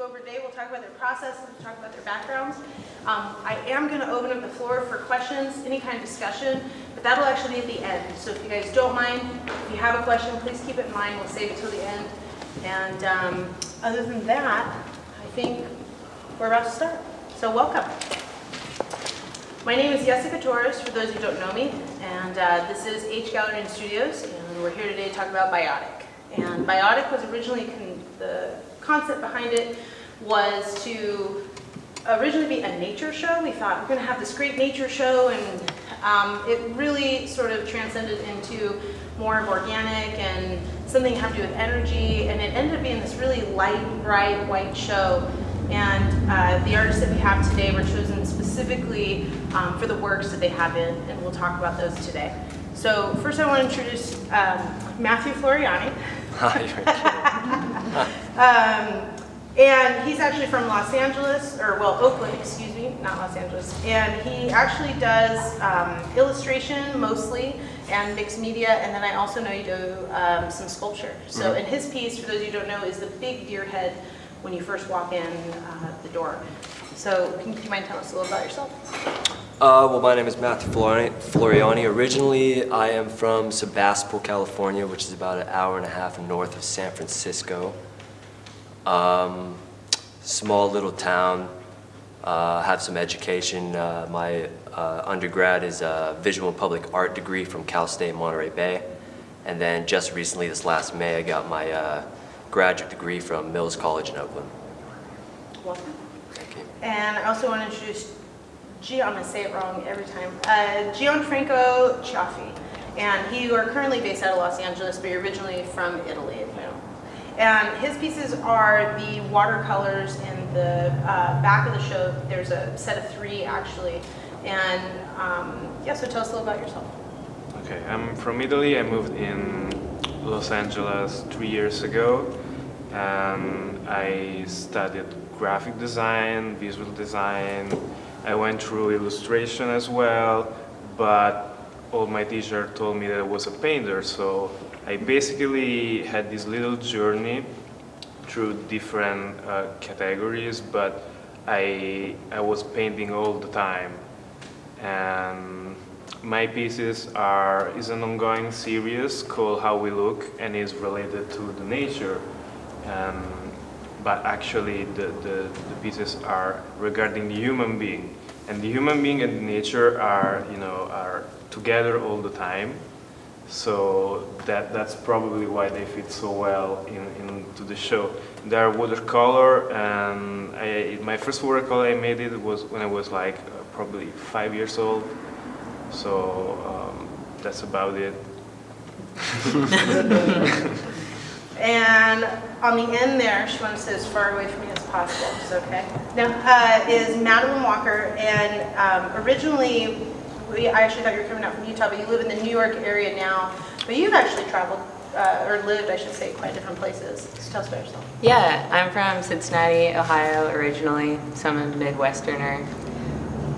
over today. We'll talk about their processes, we'll talk about their backgrounds. I am going to open up the floor for questions, any kind of discussion, but that'll actually be at the end. So if you guys don't mind, if you have a question, please keep it in mind. We'll save it till the end. And other than that, I think we're about to start. So welcome. My name is Yessica Torres, for those who don't know me, and this is H Gallery and Studios, and we're here today to talk about BIOTIC. And BIOTIC was originally, the concept behind it was to originally be a nature show. We thought we're going to have this great nature show, and it really sort of transcended into more of organic and something having to do with energy, and it ended up being this really light, bright, white show. And the artists that we have today were chosen specifically for the works that they have in, and we'll talk about those today. So first I want to introduce Matthew Floriani. And he's actually from Los Angeles, or well, Oakland, excuse me, not Los Angeles. And he actually does illustration mostly and mixed media, and then I also know you do some sculpture. So and his piece, for those of you who don't know, is the big deer head when you first walk in the door. So can you mind telling us a little about yourself? Well, my name is Matthew Floriani. Originally, I am from Sebastopol, California, which is about an hour and a half north of San Francisco. Small little town, have some education. My undergrad is a visual and public art degree from Cal State Monterey Bay. And then just recently, this last May, I got my graduate degree from Mills College in Oakland. Welcome. Thank you. And I also want to introduce I'm going to say it wrong every time, Gianfranco Cioffi. And you are currently based out of Los Angeles, but you're originally from Italy, if you know. And his pieces are the watercolors in the back of the show. There's a set of 3, actually. And yeah, so tell us a little about yourself. Okay, I'm from Italy. I moved in Los Angeles 3 years ago. And I studied graphic design, visual design. I went through illustration as well, but all my teacher told me that I was a painter, so I basically had this little journey through different categories, but I was painting all the time. And my pieces is an ongoing series called How We Look, and is related to the nature. But actually the pieces are regarding the human being. And the human being and the nature are together all the time. So that's probably why they fit so well into the show. They are watercolor, and my first watercolor I made it was when I was like probably 5 years old. So that's about it. And on the end there, she wants to sit as far away from me as possible, it's okay. Now, is Madeline Walker, and originally, I actually thought you were coming out from Utah, but you live in the New York area now, but you've actually traveled, or lived, I should say, quite different places. So tell us about yourself. Yeah, I'm from Cincinnati, Ohio originally, so I'm a Midwesterner.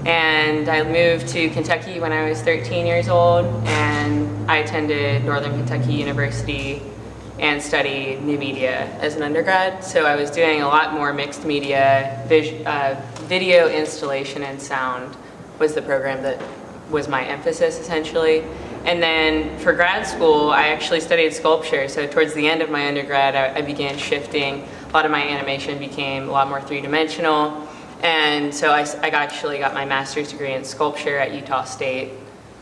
And I moved to Kentucky when I was 13 years old, and I attended Northern Kentucky University and studied new media as an undergrad. So I was doing a lot more mixed media, video installation and sound was the program that was my emphasis essentially. And then for grad school, I actually studied sculpture. So towards the end of my undergrad, I began shifting. A lot of my animation became a lot more three-dimensional. And so I actually got my master's degree in sculpture at Utah State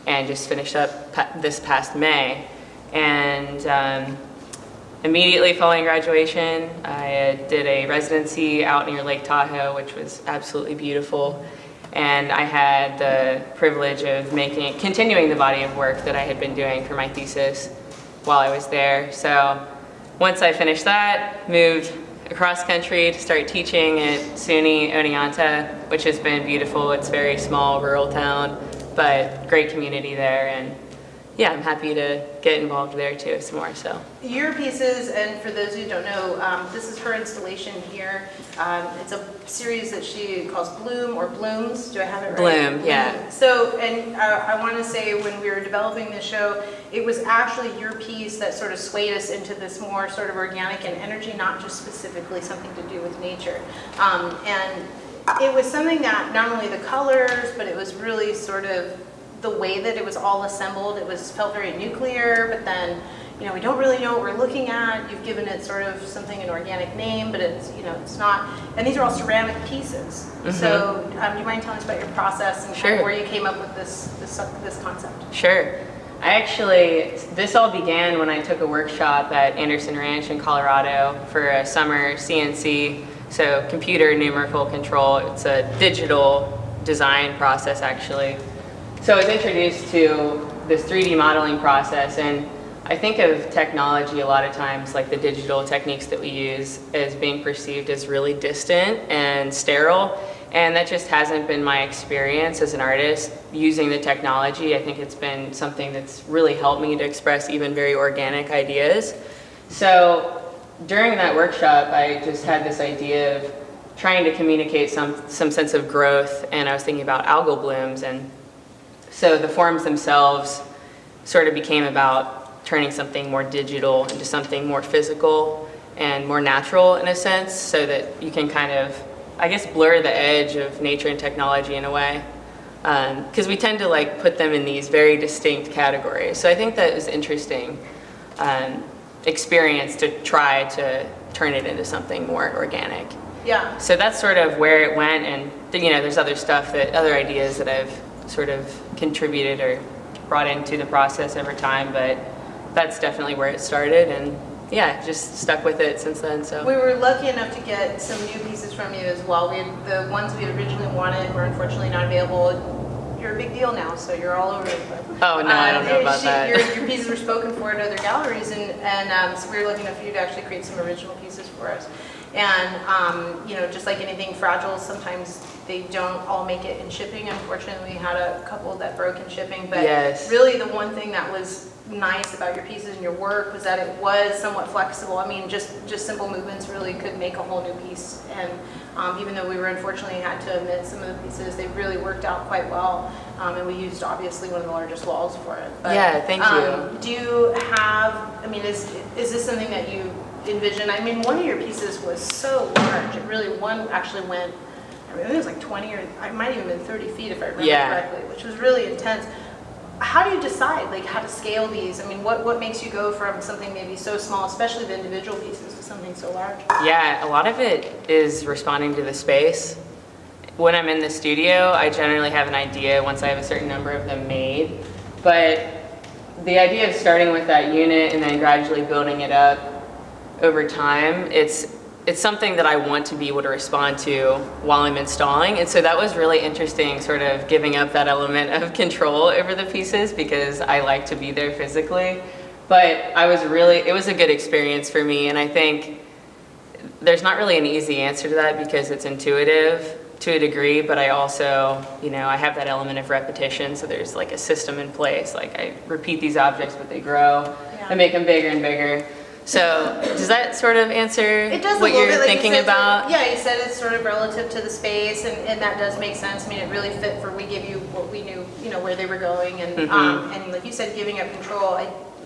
and just finished up this past May. And immediately following graduation, I did a residency out near Lake Tahoe, which was absolutely beautiful. And I had the privilege of continuing the body of work that I had been doing for my thesis while I was there. So once I finished that, moved across country to start teaching at SUNY Oneonta, which has been beautiful. It's a very small rural town, but great community there. And yeah, I'm happy to get involved there too some more. So your pieces, and for those who don't know, this is her installation here. It's a series that she calls Bloom or Blooms. Do I have it right? Bloom, yeah. So, and I want to say when we were developing this show, it was actually your piece that sort of swayed us into this more sort of organic and energy, not just specifically something to do with nature. And it was something that not only the colors, but it was really sort of the way that it was all assembled. It felt very nuclear, but then, you know, we don't really know what we're looking at. You've given it sort of something, an organic name, but it's, you know, it's not. And these are all ceramic pieces. So do you mind telling us about your process and kind of where you came up with this concept? Sure. This all began when I took a workshop at Anderson Ranch in Colorado for a summer CNC, so computer numerical control. It's a digital design process, actually. So I was introduced to this 3D modeling process, and I think of technology a lot of times, like the digital techniques that we use, as being perceived as really distant and sterile, and that just hasn't been my experience as an artist using the technology. I think it's been something that's really helped me to express even very organic ideas. So during that workshop, I just had this idea of trying to communicate some sense of growth, and I was thinking about algal blooms, and so the forms themselves sort of became about turning something more digital into something more physical and more natural in a sense, so that you can kind of, I guess, blur the edge of nature and technology in a way. Because we tend to like put them in these very distinct categories. So I think that was interesting experience to try to turn it into something more organic. Yeah. So that's sort of where it went, and you know, there's other ideas that I've sort of contributed or brought into the process over time, but that's definitely where it started, and yeah, just stuck with it since then. So we were lucky enough to get some new pieces from you as well. The ones we originally wanted were unfortunately not available. You're a big deal now, so you're all over it. Oh no, I don't know about that. Your pieces were spoken for at other galleries, and so we were lucky enough for you to actually create some original pieces for us. And you know, just like anything fragile, sometimes they don't all make it in shipping. Unfortunately, we had a couple that broke in shipping, but really the one thing that was nice about your pieces and your work was that it was somewhat flexible. I mean, just simple movements really could make a whole new piece. And even though we were unfortunately had to omit some of the pieces, they really worked out quite well. And we used obviously one of the largest walls for it. But, yeah, thank you. Do you have? I mean, is this something that you envision? I mean, one of your pieces was so large. It really actually went. I mean, it was like 20 or it might even been 30 feet if I remember correctly, which was really intense. How do you decide like how to scale these? I mean, what makes you go from something maybe so small, especially the individual pieces, to something so large? Yeah, a lot of it is responding to the space. When I'm in the studio, I generally have an idea once I have a certain number of them made. But the idea of starting with that unit and then gradually building it up over time, it's something that I want to be able to respond to while I'm installing. And so that was really interesting, sort of giving up that element of control over the pieces, because I like to be there physically. But it was a good experience for me. And I think there's not really an easy answer to that because it's intuitive to a degree, but I also, you know, I have that element of repetition. So there's like a system in place. Like I repeat these objects, but they grow. I make them bigger and bigger. So does that sort of answer what you're thinking about? Yeah, you said it's sort of relative to the space, and that does make sense. I mean, it really fit for we give you what we knew, you know, where they were going, and and like you said, giving up control.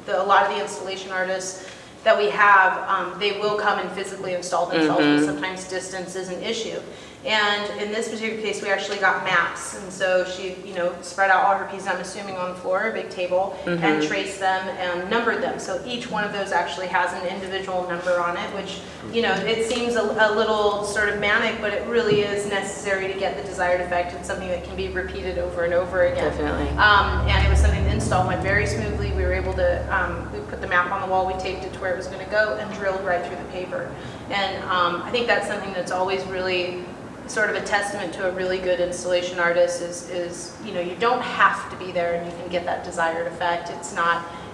A lot of the installation artists that we have, they will come and physically install themselves, but sometimes distance is an issue. And in this particular case, we actually got maps. And so she, you know, spread out all her pieces, I'm assuming on the floor, a big table, and traced them and numbered them. So each one of those actually has an individual number on it, which, you know, it seems a little sort of manic, but it really is necessary to get the desired effect. It's something that can be repeated over and over again. Definitely. And it was something, the install went very smoothly. We were able to, we put the map on the wall, we taped it to where it was going to go, and drilled right through the paper. And I think that's something that's always really sort of a testament to a really good installation artist is, you know, you don't have to be there and you can get that desired effect.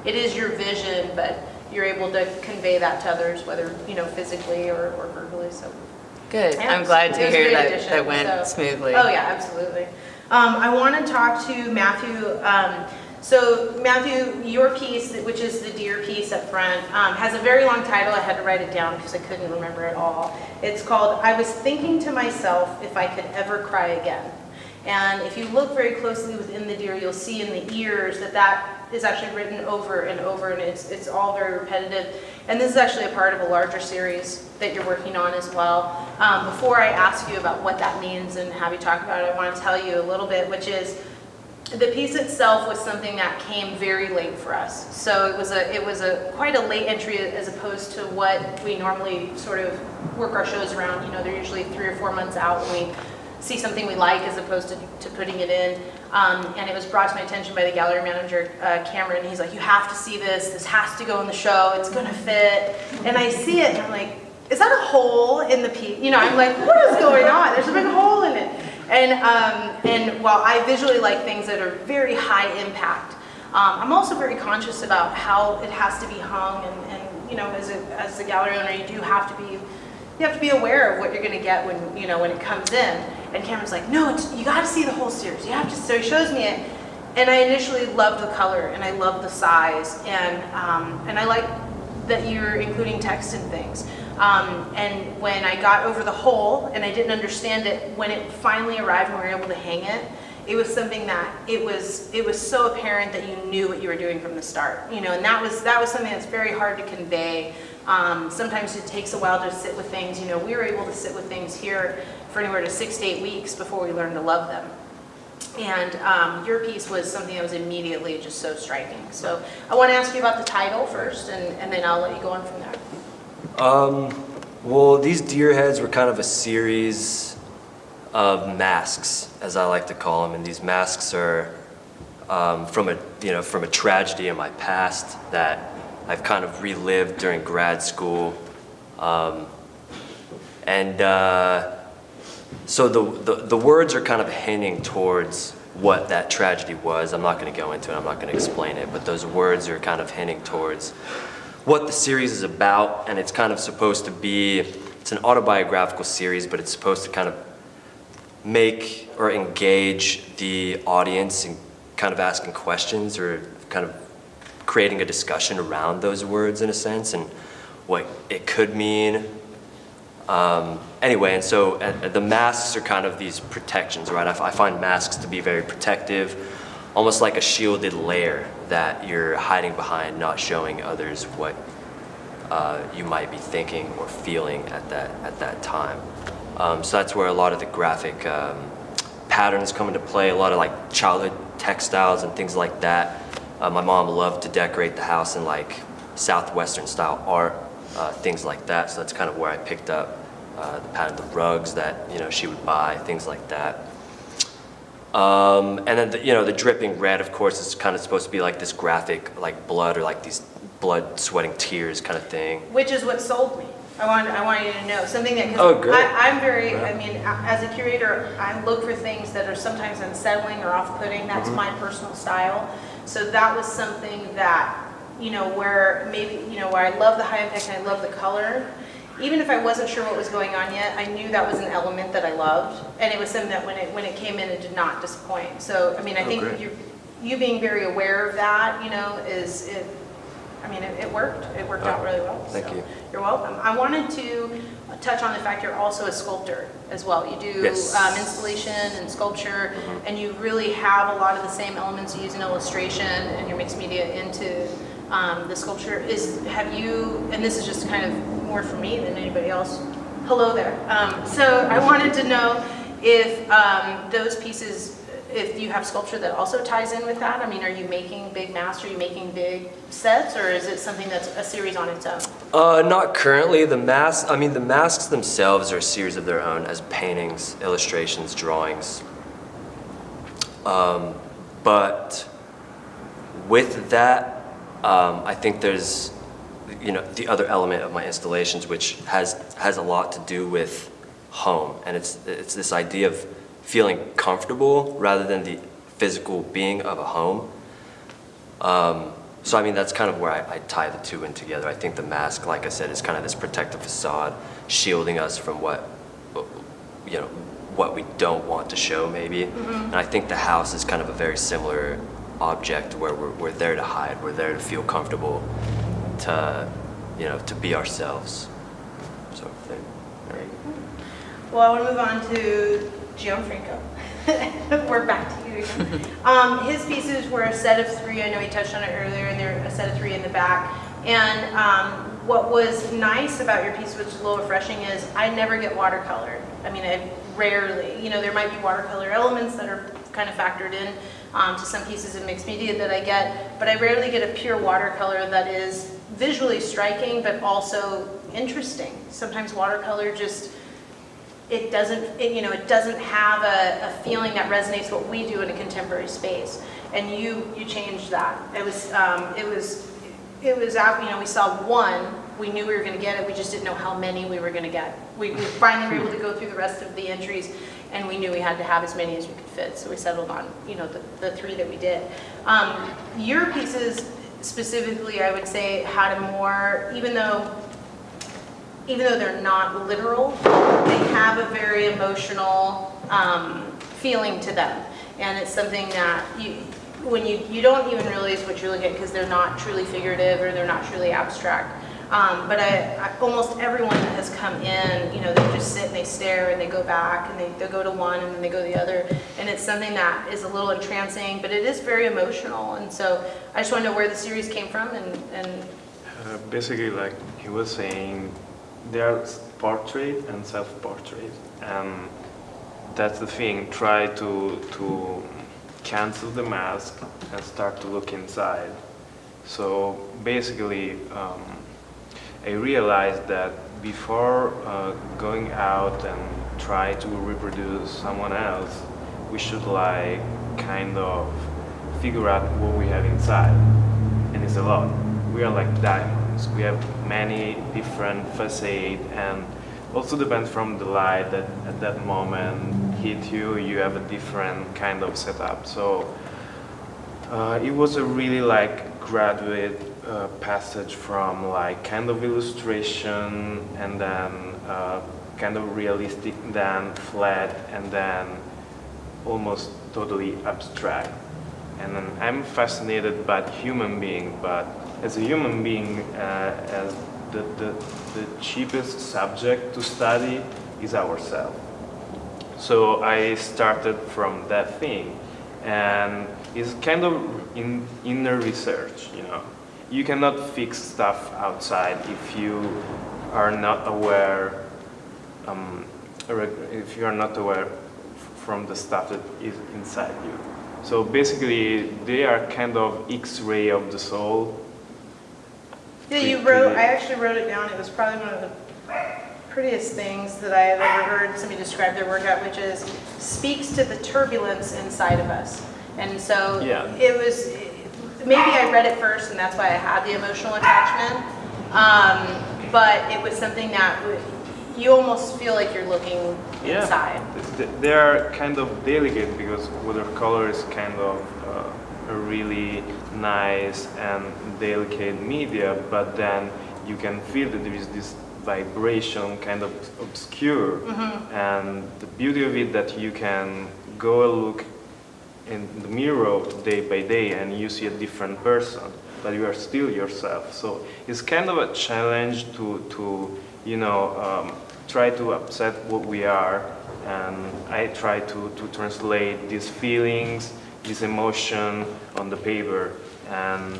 It is your vision, but you're able to convey that to others, whether, you know, physically or verbally. So good. Yeah, I'm glad to hear that went smoothly. Oh yeah, absolutely. I want to talk to Matthew. So Matthew, your piece, which is the deer piece up front, has a very long title. I had to write it down because I couldn't remember it all. It's called, "I was thinking to myself if I could ever cry again." And if you look very closely within the deer, you'll see in the ears that is actually written over and over, and it's all very repetitive. And this is actually a part of a larger series that you're working on as well. Before I ask you about what that means and have you talk about it, I want to tell you a little bit, which is the piece itself was something that came very late for us. So it was quite a late entry as opposed to what we normally sort of work our shows around. You know, they're usually 3 or 4 months out when we see something we like as opposed to putting it in. And it was brought to my attention by the gallery manager, Cameron. He's like, you have to see this. This has to go in the show. It's going to fit. And I see it and I'm like, is that a hole in the piece? You know, I'm like, what is going on? There's a big hole in it. And while I visually like things that are very high impact, I'm also very conscious about how it has to be hung. And you know, as a gallery owner, you have to be aware of what you're going to get when it comes in. And Cameron's like, no, you got to see the whole series. You have to. So he shows me it, and I initially loved the color and I loved the size, and I like that you're including text and things. And when I got over the hole and I didn't understand it, when it finally arrived and we were able to hang it, it was something that it was so apparent that you knew what you were doing from the start. You know, and that was something that's very hard to convey. Sometimes it takes a while to sit with things. You know, we were able to sit with things here for anywhere to 6 to 8 weeks before we learned to love them. And your piece was something that was immediately just so striking. So I want to ask you about the title first, and then I'll let you go on from there. Well, these deer heads were kind of a series of masks, as I like to call them, and these masks are from a tragedy in my past that I've kind of relived during grad school, so the words are kind of hinting towards what that tragedy was. I'm not going to go into it. I'm not going to explain it, but those words are kind of hinting towards what the series is about, and it's kind of supposed to be, it's an autobiographical series, but it's supposed to kind of make or engage the audience in kind of asking questions or kind of creating a discussion around those words in a sense and what it could mean. Anyway, and so the masks are kind of these protections, right? I find masks to be very protective, almost like a shielded layer that you're hiding behind, not showing others what you might be thinking or feeling at that time. So that's where a lot of the graphic patterns come into play, a lot of like childhood textiles and things like that. My mom loved to decorate the house in like Southwestern style art, things like that. So that's kind of where I picked up the pattern, the rugs that she would buy, things like that. And then the dripping red, of course, is kind of supposed to be like this graphic, like blood or like these blood sweating tears kind of thing. Which is what sold me. I want you to know something that. Oh, great. I'm very. I mean, as a curator, I look for things that are sometimes unsettling or off-putting. That's my personal style. So that was something that where maybe where I love the high impact and I love the color. Even if I wasn't sure what was going on yet, I knew that was an element that I loved, and it was something that when it came in, it did not disappoint. So I mean, I think you being very aware of that, is it. I mean, it worked. It worked out really well. Thank you. You're welcome. I wanted to touch on the fact you're also a sculptor as well. You do installation and sculpture, and you really have a lot of the same elements you use in illustration and your mixed media into the sculpture. Have you, and this is just kind of more for me than anybody else. Hello there. So I wanted to know if those pieces, if you have sculpture that also ties in with that. I mean, are you making big masks? Are you making big sets, or is it something that's a series on its own? Not currently. The masks themselves are a series of their own as paintings, illustrations, drawings. But with that, I think there's the other element of my installations, which has a lot to do with home, and it's this idea of feeling comfortable rather than the physical being of a home. So I mean, that's kind of where I tie the two in together. I think the mask, like I said, is kind of this protective facade, shielding us from what we don't want to show, maybe. And I think the house is kind of a very similar object where we're there to hide, we're there to feel comfortable, to be ourselves. So well, I want to move on to Gianfranco. We're back to you Here you go. His pieces were a set of 3. I know he touched on it earlier, and they're a set of 3 in the back. And what was nice about your piece, which is a little refreshing, is I never get watercolored. I mean, I rarely. You know, there might be watercolor elements that are kind of factored in to some pieces in mixed media that I get, but I rarely get a pure watercolor that is visually striking, but also interesting. Sometimes watercolor just, it doesn't have a feeling that resonates what we do in a contemporary space. And you changed that. It was out, you know, we saw 1, we knew we were going to get it, we just didn't know how many we were going to get. We finally were able to go through the rest of the entries, and we knew we had to have as many as we could fit, so we settled on, you know, the 3 that we did. Your pieces specifically, I would say, had a more, even though they're not literal, they have a very emotional feeling to them. And it's something that you don't even realize what you're looking at because they're not truly figurative or they're not truly abstract. But almost everyone that has come in, you know, they just sit and they stare and they go back and they go to one and then they go to the other. And it's something that is a little entrancing, but it is very emotional. And so I just want to know where the series came from and basically, like he was saying, there's portrait and self-portrait, and that's the thing. Try to cancel the mask and start to look inside. So basically, I realized that before going out and try to reproduce someone else, we should like kind of figure out what we have inside, and it's a lot. We are like diamonds. We have many different facades, and also depends from the light that at that moment hit you. You have a different kind of setup. So it was a really like graduate passage from like kind of illustration and then kind of realistic, then flat, and then almost totally abstract. And then I'm fascinated by human being, but as a human being, as the cheapest subject to study is ourselves. So I started from that thing, and it's kind of inner research, you know. You cannot fix stuff outside if you are not aware, if you are not aware from the stuff that is inside you. So basically, they are kind of X-ray of the soul. Yeah, I actually wrote it down. It was probably one of the prettiest things that I have ever heard somebody describe their work at, which is speaks to the turbulence inside of us. And so it was, maybe I read it first and that's why I had the emotional attachment, but it was something that you almost feel like you're looking inside. They are kind of delicate because watercolor is kind of a really nice and delicate media, but then you can feel that there is this vibration kind of obscure, and the beauty of it that you can go and look in the mirror day by day and you see a different person, but you are still yourself. So it's kind of a challenge to you know, try to upset what we are, and I try to translate these feelings, this emotion on the paper, and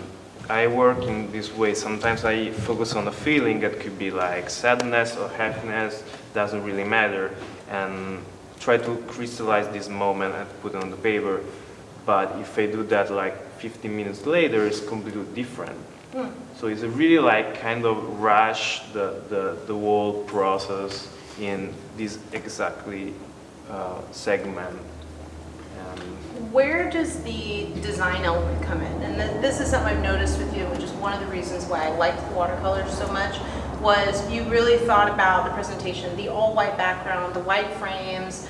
I work in this way. Sometimes I focus on a feeling that could be like sadness or happiness, doesn't really matter, and try to crystallize this moment and put it on the paper. But if I do that like 15 minutes later, it's completely different. So it's a really like kind of rush the whole process in this exactly segment. Where does the design element come in? And this is something I've noticed with you, which is one of the reasons why I liked the watercolors so much, was you really thought about the presentation, the all-white background, the white frames.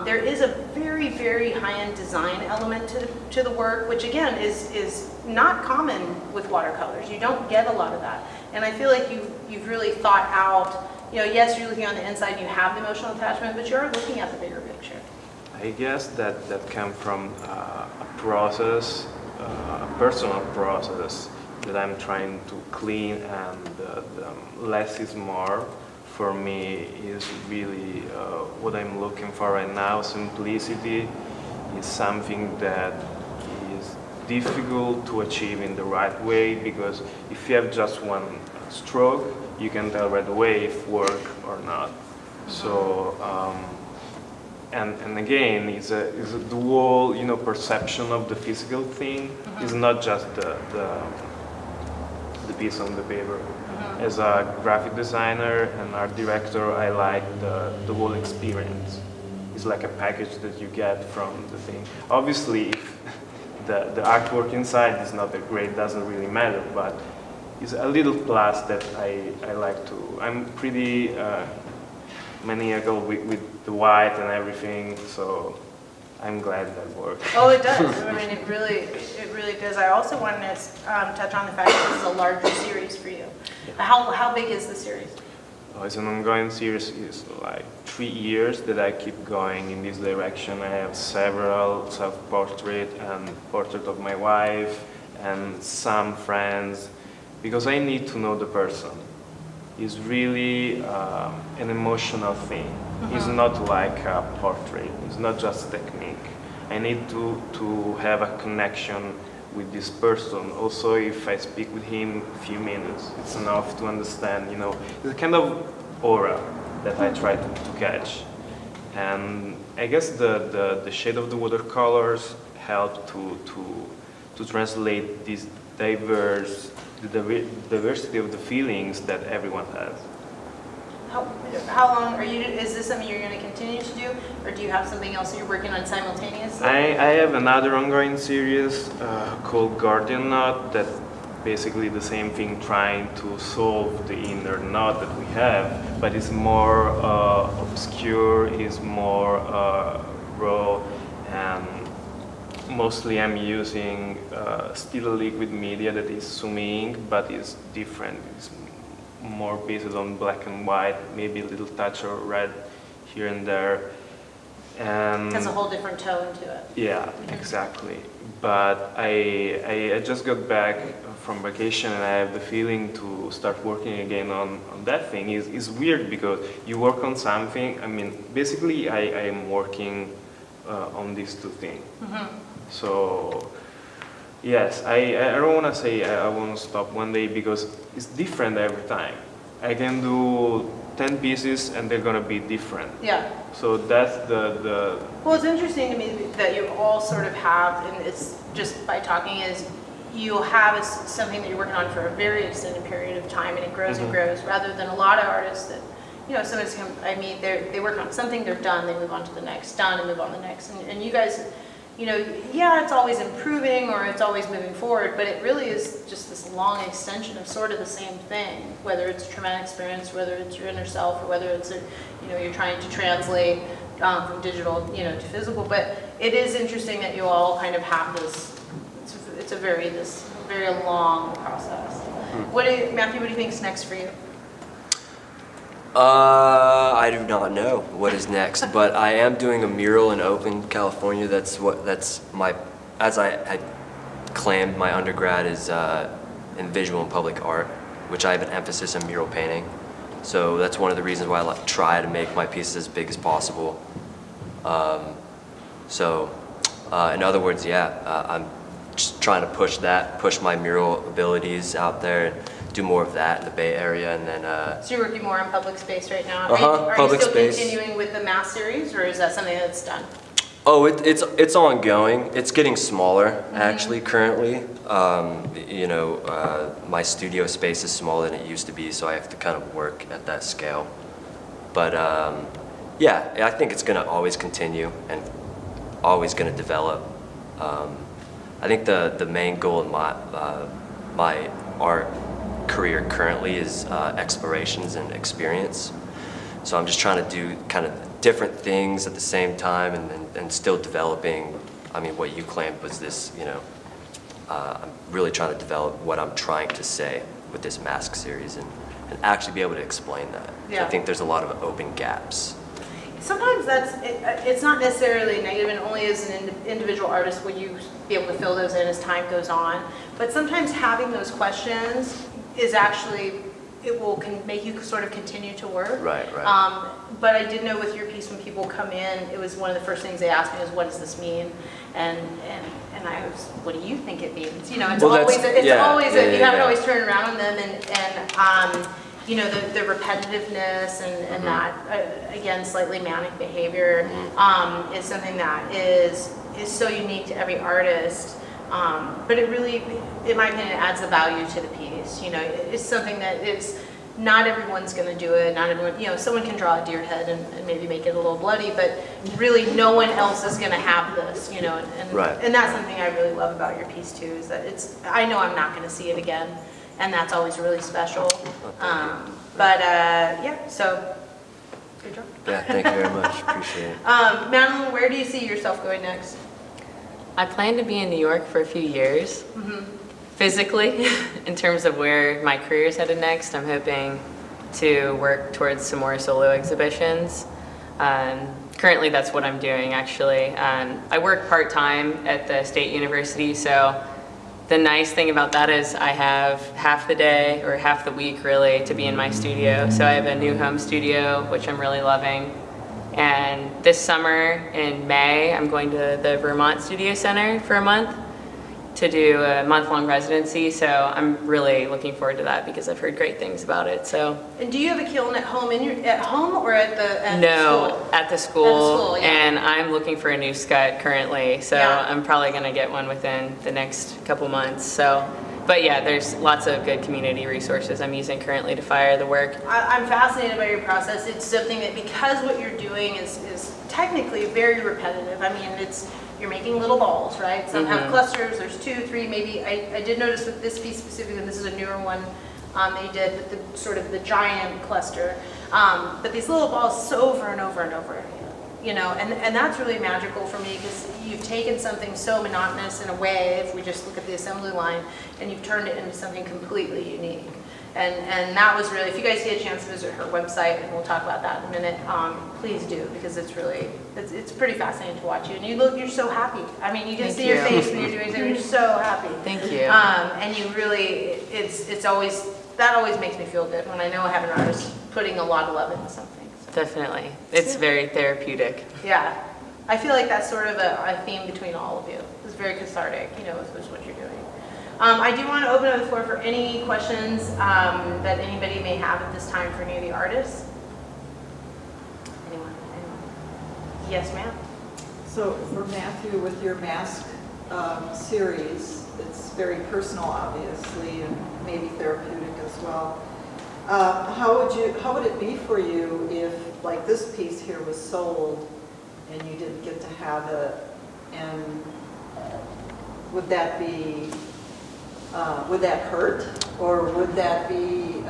There is a very, very high-end design element to the work, which again is not common with watercolors. You don't get a lot of that. And I feel like you've really thought out, you know, yes, you're looking on the inside and you have the emotional attachment, but you're looking at the bigger picture. I guess that comes from a process, a personal process that I'm trying to clean, and the less is more for me is really what I'm looking for right now, simplicity, is something that is difficult to achieve in the right way, because if you have just one stroke, you can tell right away if work or not. So, and again, it's a dual, perception of the physical thing. It's not just the piece on the paper. As a graphic designer and art director, I like the whole experience. It's like a package that you get from the thing. Obviously, if the artwork inside is not that great, doesn't really matter, but it's a little plus that I like to. I'm pretty maniacal with the white and everything, so I'm glad that worked. Oh, it does. I mean, it really does. I also wanted to touch on the fact that this is a larger series for you. How big is the series? Oh, it's an ongoing series. It's like 3 years that I keep going in this direction. I have several self-portrait and portrait of my wife and some friends, because I need to know the person. It's really an emotional thing. It's not like a portrait. It's not just technique. I need to have a connection with this person. Also, if I speak with him a few minutes, it's enough to understand, it's a kind of aura that I try to catch. And I guess the shade of the watercolors help to translate this the diversity of the feelings that everyone has. How long are you, is this something you're going to continue to do, or do you have something else that you're working on simultaneously? I have another ongoing series called Guardian Knot, that basically the same thing, trying to solve the inner knot that we have, but it's more obscure, is more raw, and mostly I'm using still a liquid media that is sumi ink, but it's different. It's more based on black and white, maybe a little touch of red here and there. And has a whole different tone to it. Yeah, exactly. But I just got back from vacation, and I have the feeling to start working again on that thing. It's weird because you work on something. I mean, basically I am working on these two things. So yes, I don't want to say I want to stop one day, because it's different every time. I can do 10 pieces and they're going to be different. Yeah. So that's the... Well, it's interesting to me that you all sort of have, and it's just by talking, is you have something that you're working on for a very extended period of time, and it grows and grows, rather than a lot of artists that, somebody's come, I mean, they work on something, they're done, they move on to the next, done, and move on to the next. And you guys, yeah, it's always improving or it's always moving forward, but it really is just this long extension of sort of the same thing, whether it's a traumatic experience, whether it's your inner self, or whether it's you're trying to translate from digital, to physical. But it is interesting that you all kind of have this. It's a very long process. Matthew? What do you think is next for you? I do not know what is next, but I am doing a mural in Oakland, California. That's my, as I had claimed, my undergrad is in visual and public art, which I have an emphasis in mural painting. So that's one of the reasons why I try to make my pieces as big as possible. In other words, I'm just trying to push my mural abilities out there, and do more of that in the Bay Area, and then. So you're working more on public space right now. Are you still continuing with the mass series, or is that something that's done? Oh, it's ongoing. It's getting smaller actually currently. My studio space is smaller than it used to be, so I have to kind of work at that scale. But yeah, I think it's going to always continue and always going to develop. I think the main goal in my art career currently is explorations and experience. So I'm just trying to do kind of different things at the same time, and still developing. I mean, what you claimed was this, I'm really trying to develop what I'm trying to say with this mask series, and actually be able to explain that. Yeah. So I think there's a lot of open gaps. Sometimes it's not necessarily negative, and only as an individual artist would you be able to fill those in as time goes on. But sometimes having those questions is actually it will make you sort of continue to work. Right. But I did know with your piece, when people come in, it was one of the first things they asked me was, what does this mean? And I was, what do you think it means? You know, it's Well, always, you haven't yeah. always turned around on them, and you know, the repetitiveness and that, again, slightly manic behavior is something that is so unique to every artist. But it really, in my opinion, it adds the value to the piece. You know, it's something that is, not everyone's going to do it. Not everyone, you know, someone can draw a deer head and maybe make it a little bloody, but really no one else is going to have this, you know. And that's something I really love about your piece too, is that I know I'm not going to see it again, and that's always really special. Yeah, so good job. Yeah, thank you very much. Appreciate it. Madeline, where do you see yourself going next? I plan to be in New York for a few years, physically, in terms of where my career is headed next. I'm hoping to work towards some more solo exhibitions. Currently, that's what I'm doing, actually. I work part-time at the State University, so the nice thing about that is I have half the day, or half the week, really, to be in my studio. So I have a new home studio, which I'm really loving. And this summer, in May, I'm going to the Vermont Studio Center for a month to do a month-long residency. So I'm really looking forward to that because I've heard great things about it. So. And do you have a kiln at home? At home or at the school? No, at the school. Yeah. And I'm looking for a new scut currently. So I'm probably going to get one within the next couple months. So. But yeah, there's lots of good community resources I'm using currently to fire the work. I'm fascinated by your process. It's something that, because what you're doing is technically very repetitive. I mean, you're making little balls, right? Some have clusters, there's 2, 3, maybe. I did notice with this piece specifically, and this is a newer one they did with the sort of the giant cluster. But these little balls over and over and over again. You know, and that's really magical for me, because you've taken something so monotonous in a way, if we just look at the assembly line, and you've turned it into something completely unique. And that was really, if you guys get a chance to visit her website, and we'll talk about that in a minute, please do, because it's really, it's pretty fascinating to watch you. And you're so happy. I mean, you can see your face when you're doing something, you're so happy. Thank you. And you really, it's always, that always makes me feel good when I know I have an artist putting a lot of love into something. Definitely. It's very therapeutic. Yeah. I feel like that's sort of a theme between all of you. It's very cathartic, you know, with what you're doing. I do want to open up the floor for any questions that anybody may have at this time for any of the artists. Anyone? Yes, ma'am. So for Matthew, with your mask series, it's very personal, obviously, and maybe therapeutic as well. How would it be for you if, like, this piece here was sold and you didn't get to have it? And would that be, would that hurt, or would that be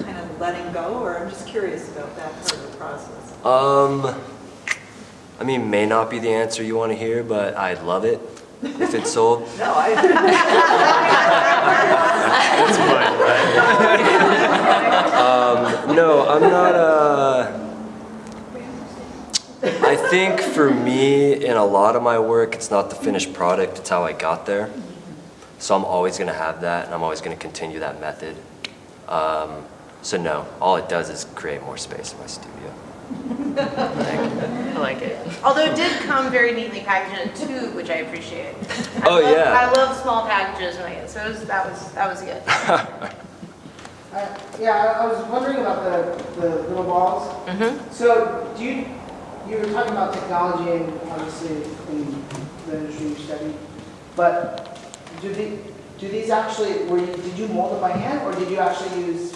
kind of letting go? Or I'm just curious about that part of the process. I mean, may not be the answer you want to hear, but I'd love it if it's sold. No, I. That's fine, right? No, I'm not. I think for me, in a lot of my work, it's not the finished product, it's how I got there. So I'm always going to have that, and I'm always going to continue that method. So no, all it does is create more space in my studio. Thank you. I like it. Although it did come very neatly packaged in a tube, which I appreciate. Yeah. I love small packages when I get, so that was good. Yeah, I was wondering about the little balls. So you were talking about technology, and obviously in the industry you studied, but do these actually, did you mold them by hand, or did you actually use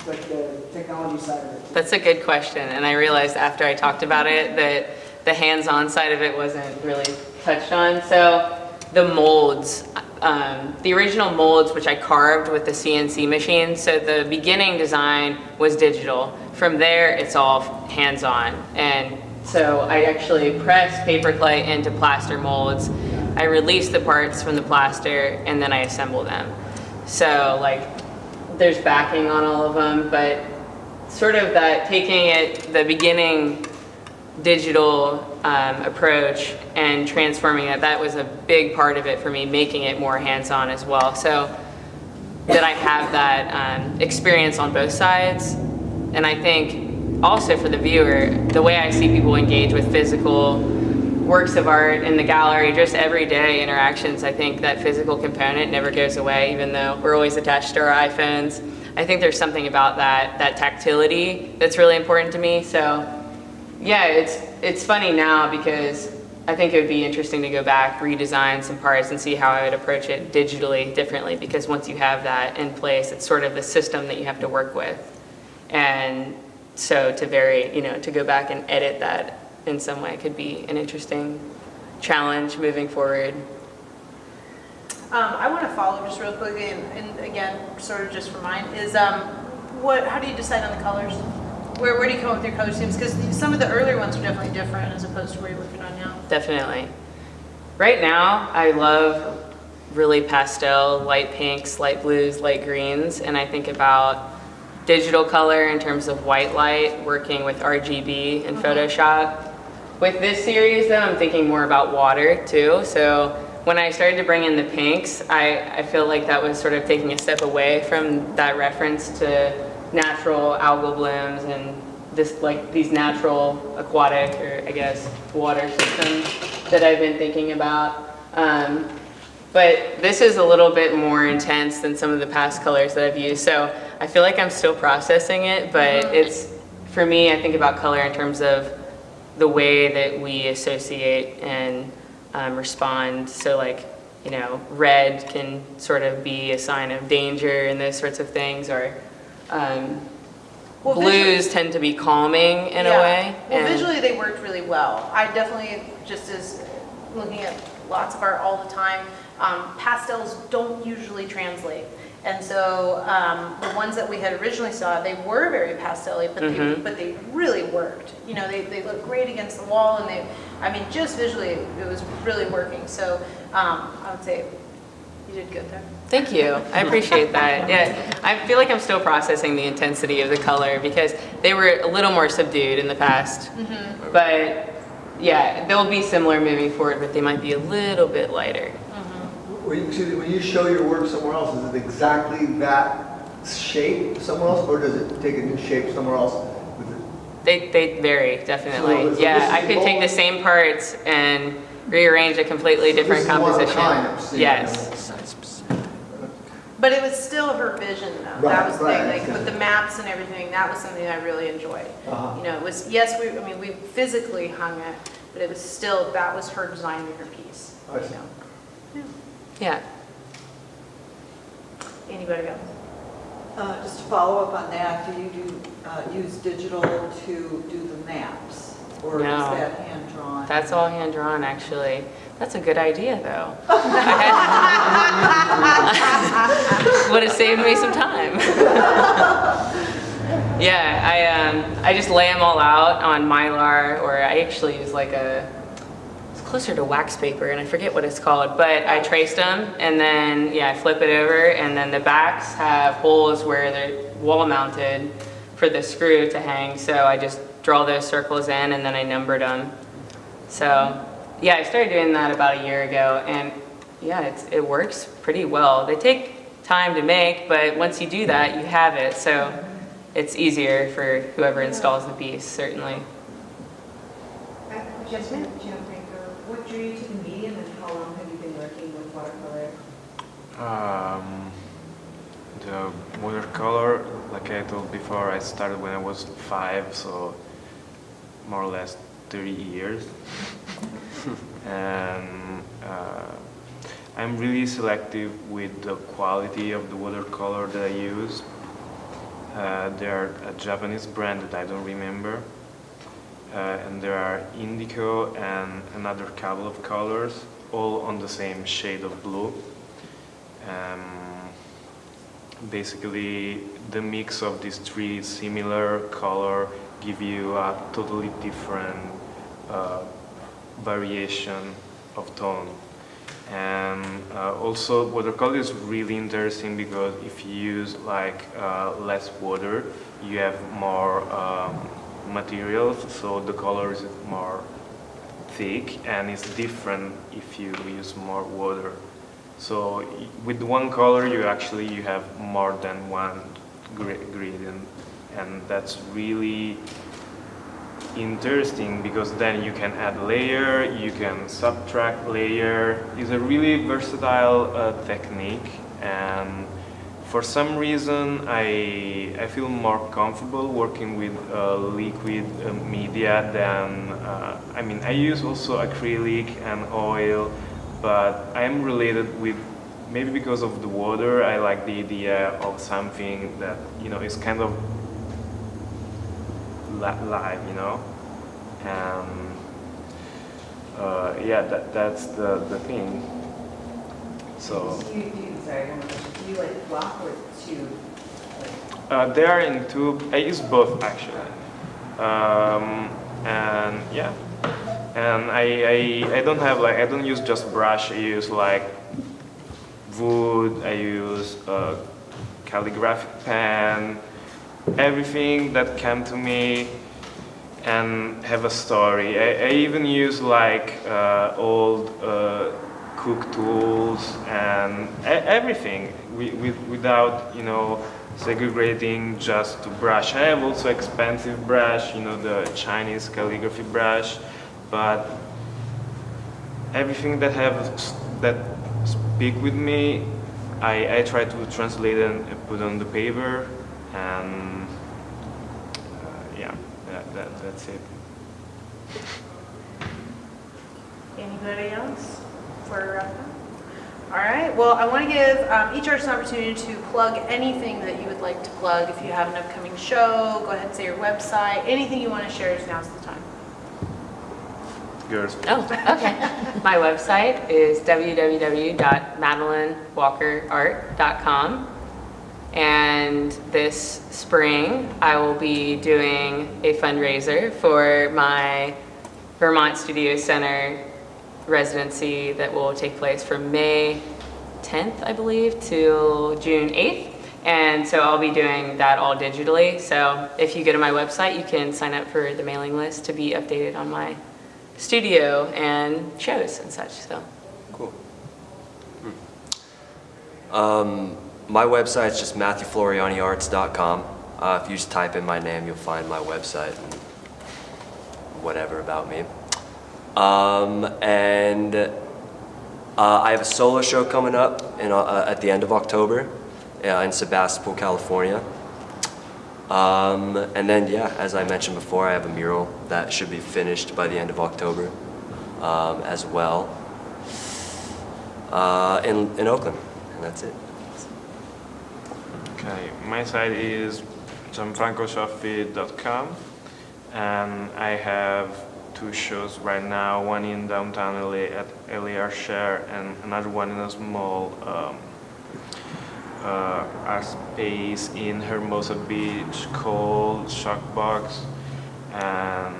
like the technology side of it? That's a good question, and I realized after I talked about it that the hands-on side of it wasn't really touched on. So the molds, the original molds, which I carved with the CNC machine, so the beginning design was digital. From there, it's all hands-on. And so I actually pressed paper clay into plaster molds. I release the parts from the plaster, and then I assemble them. So like, there's backing on all of them, but sort of that taking it, the beginning digital approach and transforming it, that was a big part of it for me, making it more hands-on as well. So that I have that experience on both sides. And I think also for the viewer, the way I see people engage with physical works of art in the gallery, just everyday interactions, I think that physical component never goes away, even though we're always attached to our iPhones. I think there's something about that tactility that's really important to me. So yeah, it's funny now because I think it would be interesting to go back, redesign some parts and see how I would approach it digitally differently, because once you have that in place, it's sort of the system that you have to work with. And so to to go back and edit that in some way could be an interesting challenge moving forward. I want to follow just real quickly, and again, sort of just for mine, is how do you decide on the colors? Where do you come up with your color schemes? Because some of the earlier ones are definitely different as opposed to where you're working on now. Definitely. Right now, I love really pastel, light pinks, light blues, light greens, and I think about digital color in terms of white light, working with RGB in Photoshop. With this series, though, I'm thinking more about water, too. So when I started to bring in the pinks, I feel like that was sort of taking a step away from that reference to natural algal blooms and these natural aquatic, or I guess, water systems that I've been thinking about. But this is a little bit more intense than some of the past colors that I've used. So I feel like I'm still processing it, but it's, for me, I think about color in terms of the way that we associate and respond. So like, red can sort of be a sign of danger and those sorts of things, or blues tend to be calming in a way. Well, visually they worked really well. I definitely, just as looking at lots of art all the time, pastels don't usually translate. And so the ones that we had originally saw, they were very pastel-y, but they really worked. They look great against the wall, and just visually, it was really working. So I would say you did good there. Thank you. I appreciate that. Yeah, I feel like I'm still processing the intensity of the color because they were a little more subdued in the past. But yeah, they'll be similar moving forward, but they might be a little bit lighter. When you show your work somewhere else, is it exactly that shape somewhere else, or does it take a new shape somewhere else? They vary, definitely. So I could take the same parts and rearrange a completely different composition. Yes. But it was still her vision, though. That was the thing. Like with the maps and everything, that was something I really enjoyed. It was, yes, we physically hung it, but it was still, that was her designing her piece. Yeah. Anybody else? Just to follow up on that, do you use digital to do the maps? Or is that hand-drawn? That's all hand-drawn, actually. That's a good idea, though. Would have saved me some time. I just lay them all out on Mylar, or I actually use it's closer to wax paper, and I forget what it's called, but I traced them, and then, I flip it over, and then the backs have holes where they're wall-mounted for the screw to hang, so I just draw those circles in, and then I numbered them. So, I started doing that about a year ago, and it works pretty well. They take time to make, but once you do that, you have it, so it's easier for whoever installs the piece, certainly. Gianfranco, what drew you to the medium, and how long have you been working with watercolor? The watercolor, like I told before, I started when I was 5, so more or less 30 years. And I'm really selective with the quality of the watercolor that I use. They're a Japanese brand that I don't remember. And there are indigo and another couple of colors, all on the same shade of blue. Basically, the mix of these three similar colors give you a totally different variation of tone. And also, watercolor is really interesting because if you use less water, you have more materials, so the color is more thick, and it's different if you use more water. So with one color, you have more than one gradient, and that's really interesting because then you can add layer, you can subtract layer. It's a really versatile technique, and for some reason I feel more comfortable working with liquid media than I mean, I use also acrylic and oil, but I'm related with, maybe because of the water, I like the idea of something that, you know, is kind of live, you know, and yeah, that's the thing. So Do you like block or tube? they are in tube. I use both actually, and yeah, and I don't have like, I don't use just brush. I use like wood. I use calligraphic pen. Everything that came to me and have a story. I even use like old cook tools and everything without, you know, segregating just to brush. I have also expensive brush, you know, the Chinese calligraphy brush, but everything that speak with me, I try to translate and put on the paper, and yeah, that's it. Anybody else for all right, well, I want to give each artist an opportunity to plug anything that you would like to plug. If you have an upcoming show, go ahead and say your website. Anything you want to share, now's the time. Yours. Oh, okay. My website is www.madelinewalkerart.com. And this spring, I will be doing a fundraiser for my Vermont Studio Center residency that will take place from May 10th, I believe, till June 8th. And so I'll be doing that all digitally. So if you go to my website, you can sign up for the mailing list to be updated on my studio and shows and such. So Cool. My website is just MatthewFlorianiArts.com. If you just type in my name, you'll find my website and whatever about me. And I have a solo show coming up at the end of October in Sebastopol, California. And then, yeah, as I mentioned before, I have a mural that should be finished by the end of October as well in Oakland, and that's it. Okay, my site is gianfrancocioffi.com, and I have 2 shows right now, one in downtown LA at LA Art Share and another one in a small art space in Hermosa Beach called Shockbox, and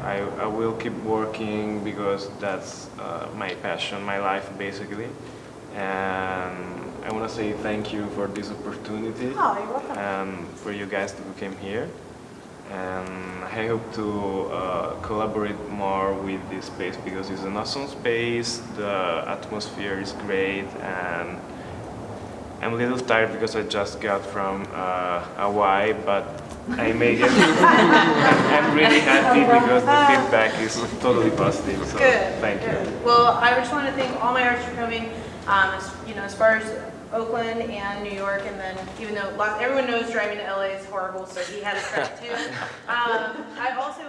I will keep working because that's my passion, my life basically, and I want to say thank you for this opportunity. Oh, you're welcome. And for you guys who came here. And I hope to collaborate more with this space because it's an awesome space, the atmosphere is great, and I'm a little tired because I just got from Hawaii, but I made it. I'm really happy because the feedback is totally positive, so Good. thank you. Well, I just want to thank all my artists for coming. As far as Oakland and New York, and then even though everyone knows driving to LA is horrible, so he had a credit too. I also